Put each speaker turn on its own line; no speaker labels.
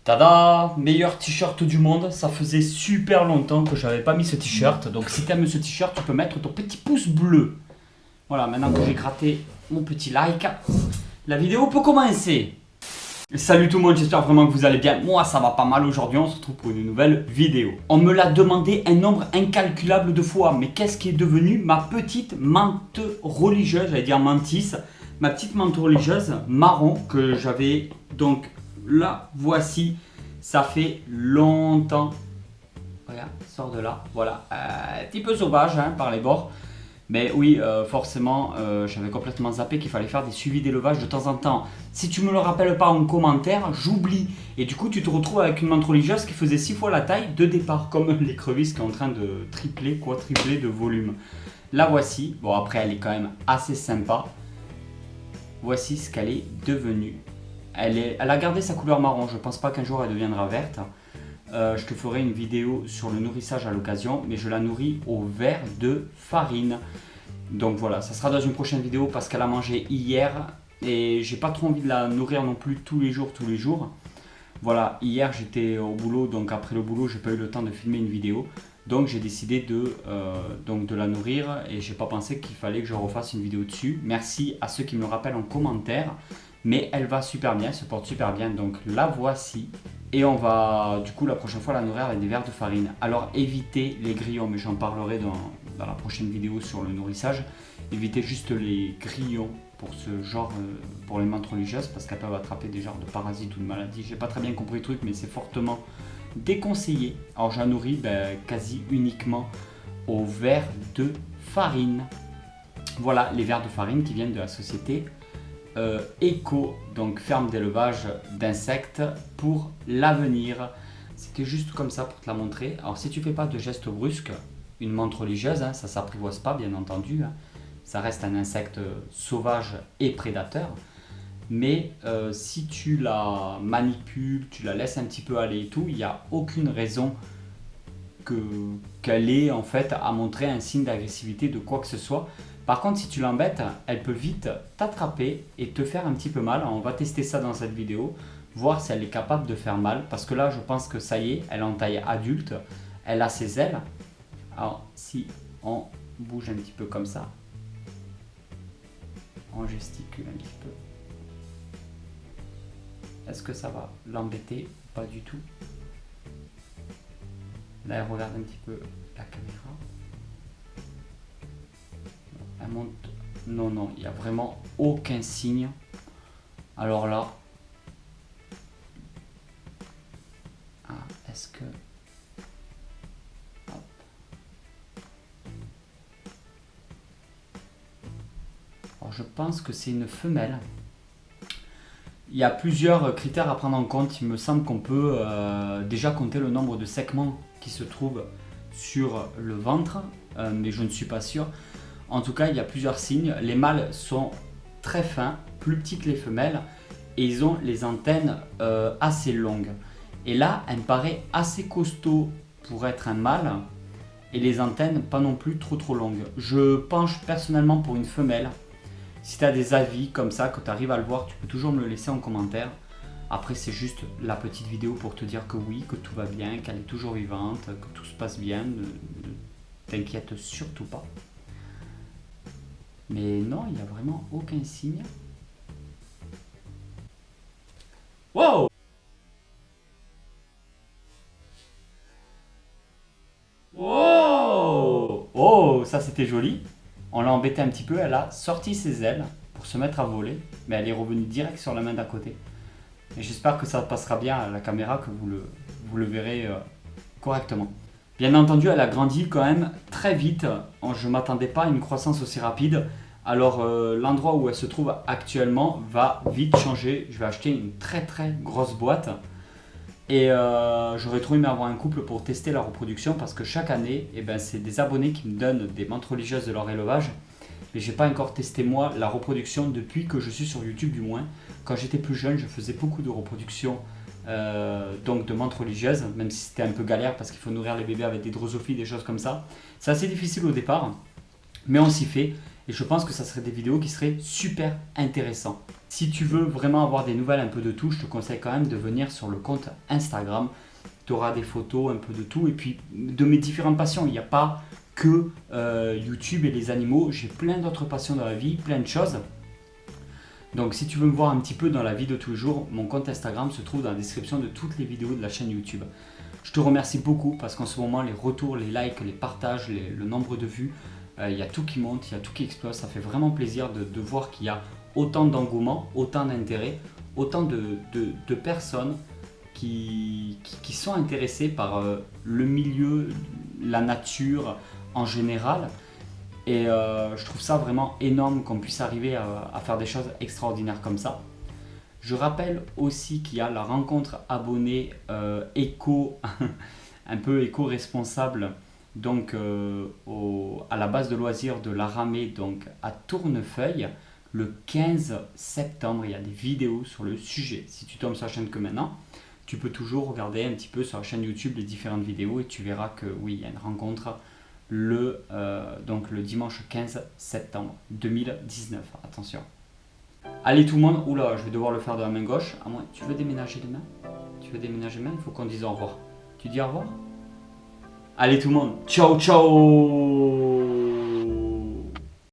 Tada! Meilleur t-shirt du monde. Ça faisait super longtemps que j'avais pas mis ce t-shirt. Donc si t'aimes ce t-shirt, tu peux mettre ton petit pouce bleu. Voilà, maintenant que j'ai gratté mon petit like, la vidéo peut commencer. Salut tout le monde, j'espère vraiment que vous allez bien. Moi ça va pas mal aujourd'hui, on se retrouve pour une nouvelle vidéo. On me l'a demandé un nombre incalculable de fois, mais qu'est-ce qui est devenu ma petite mante religieuse, j'allais dire mantis, ma petite mante religieuse marron que j'avais donc là, voici, ça fait longtemps. Regarde, sort de là, voilà, un petit peu sauvage hein, par les bords. Mais oui, forcément, j'avais complètement zappé qu'il fallait faire des suivis d'élevage de temps en temps. Si tu me le rappelles pas en commentaire, j'oublie. Et du coup, tu te retrouves avec une mante religieuse qui faisait 6 fois la taille de départ, comme l'écrevisse qui est en train de tripler, quadrupler de volume. La voici. Bon, après, elle est quand même assez sympa. Voici ce qu'elle est devenue. Elle a gardé sa couleur marron. Je pense pas qu'un jour elle deviendra verte. Je te ferai une vidéo sur le nourrissage à l'occasion, mais je la nourris au verre de farine. Donc voilà, ça sera dans une prochaine vidéo parce qu'elle a mangé hier et j'ai pas trop envie de la nourrir non plus tous les jours. Voilà, hier j'étais au boulot, donc après le boulot j'ai pas eu le temps de filmer une vidéo. Donc j'ai décidé de la nourrir et j'ai pas pensé qu'il fallait que je refasse une vidéo dessus. Merci à ceux qui me le rappellent en commentaire. Mais elle va super bien, elle se porte super bien, donc la voici. Et on va du coup la prochaine fois la nourrir avec des verres de farine. Alors évitez les grillons, mais j'en parlerai dans la prochaine vidéo sur le nourrissage. Évitez juste les grillons pour ce genre, pour les mantes religieuses, parce qu'elles peuvent attraper des genres de parasites ou de maladies. J'ai pas très bien compris le truc, mais c'est fortement déconseillé. Alors je la nourris quasi uniquement aux verres de farine. Voilà les verres de farine qui viennent de la société Eco, donc ferme d'élevage d'insectes pour l'avenir. C'était juste comme ça pour te la montrer. Alors si tu fais pas de gestes brusques, une mante religieuse, hein, ça s'apprivoise pas bien entendu, hein. Ça reste un insecte sauvage et prédateur. Mais si tu la manipules, tu la laisses un petit peu aller et tout, il n'y a aucune raison qu'elle ait en fait à montrer un signe d'agressivité de quoi que ce soit. Par contre, si tu l'embêtes, elle peut vite t'attraper et te faire un petit peu mal. On va tester ça dans cette vidéo, voir si elle est capable de faire mal. Parce que là, je pense que ça y est, elle est en taille adulte. Elle a ses ailes. Alors, si on bouge un petit peu comme ça, on gesticule un petit peu. Est-ce que ça va l'embêter? Pas du tout. Là, elle regarde un petit peu la caméra. Elle monte. Non, non, il n'y a vraiment aucun signe. Alors là. Ah, est-ce que. Hop. Alors je pense que c'est une femelle. Il y a plusieurs critères à prendre en compte. Il me semble qu'on peut déjà compter le nombre de segments qui se trouvent sur le ventre, mais je ne suis pas sûr. En tout cas, il y a plusieurs signes. Les mâles sont très fins, plus petits que les femelles, et ils ont les antennes assez longues. Et là, elle me paraît assez costaud pour être un mâle, et les antennes pas non plus trop longues. Je penche personnellement pour une femelle. Si tu as des avis comme ça, que tu arrives à le voir, tu peux toujours me le laisser en commentaire. Après, c'est juste la petite vidéo pour te dire que oui, que tout va bien, qu'elle est toujours vivante, que tout se passe bien. Ne t'inquiète surtout pas. Mais non, il n'y a vraiment aucun signe. Wow! Wow! Oh, ça c'était joli. On l'a embêté un petit peu, elle a sorti ses ailes pour se mettre à voler, mais elle est revenue direct sur la main d'à côté. Et j'espère que ça passera bien à la caméra, que vous le verrez correctement. Bien entendu, elle a grandi quand même très vite. Je ne m'attendais pas à une croissance aussi rapide. Alors l'endroit où elle se trouve actuellement va vite changer. Je vais acheter une très grosse boîte. Et j'aurais trop aimé avoir un couple pour tester la reproduction parce que chaque année, c'est des abonnés qui me donnent des mantes religieuses de leur élevage. Mais j'ai pas encore testé moi la reproduction depuis que je suis sur YouTube du moins. Quand j'étais plus jeune, je faisais beaucoup de reproduction donc de mantes religieuses, même si c'était un peu galère parce qu'il faut nourrir les bébés avec des drosophiles, des choses comme ça. C'est assez difficile au départ, mais on s'y fait. Et je pense que ça serait des vidéos qui seraient super intéressantes. Si tu veux vraiment avoir des nouvelles un peu de tout, je te conseille quand même de venir sur le compte Instagram. Tu auras des photos un peu de tout et puis de mes différentes passions. Il n'y a pas que YouTube et les animaux. J'ai plein d'autres passions dans la vie, plein de choses. Donc si tu veux me voir un petit peu dans la vie de tous les jours, mon compte Instagram se trouve dans la description de toutes les vidéos de la chaîne YouTube. Je te remercie beaucoup parce qu'en ce moment, les retours, les likes, les partages, le nombre de vues, il y a tout qui monte, il y a tout qui explose. Ça fait vraiment plaisir de voir qu'il y a autant d'engouement, autant d'intérêt, autant de personnes qui sont intéressées par le milieu, la nature en général. Et je trouve ça vraiment énorme qu'on puisse arriver à faire des choses extraordinaires comme ça. Je rappelle aussi qu'il y a la rencontre abonnée éco, un peu éco-responsable, donc à la base de loisirs de la Ramée, donc à Tournefeuille, le 15 septembre. Il y a des vidéos sur le sujet. Si tu tombes sur la chaîne que maintenant, tu peux toujours regarder un petit peu sur la chaîne YouTube les différentes vidéos et tu verras que oui, il y a une rencontre donc le dimanche 15 septembre 2019. Attention. Allez tout le monde, oula, je vais devoir le faire de la main gauche. À moins, tu veux déménager les mains? Tu veux déménager les mains? Il faut qu'on dise au revoir. Tu dis au revoir? Allez tout le monde, ciao ciao.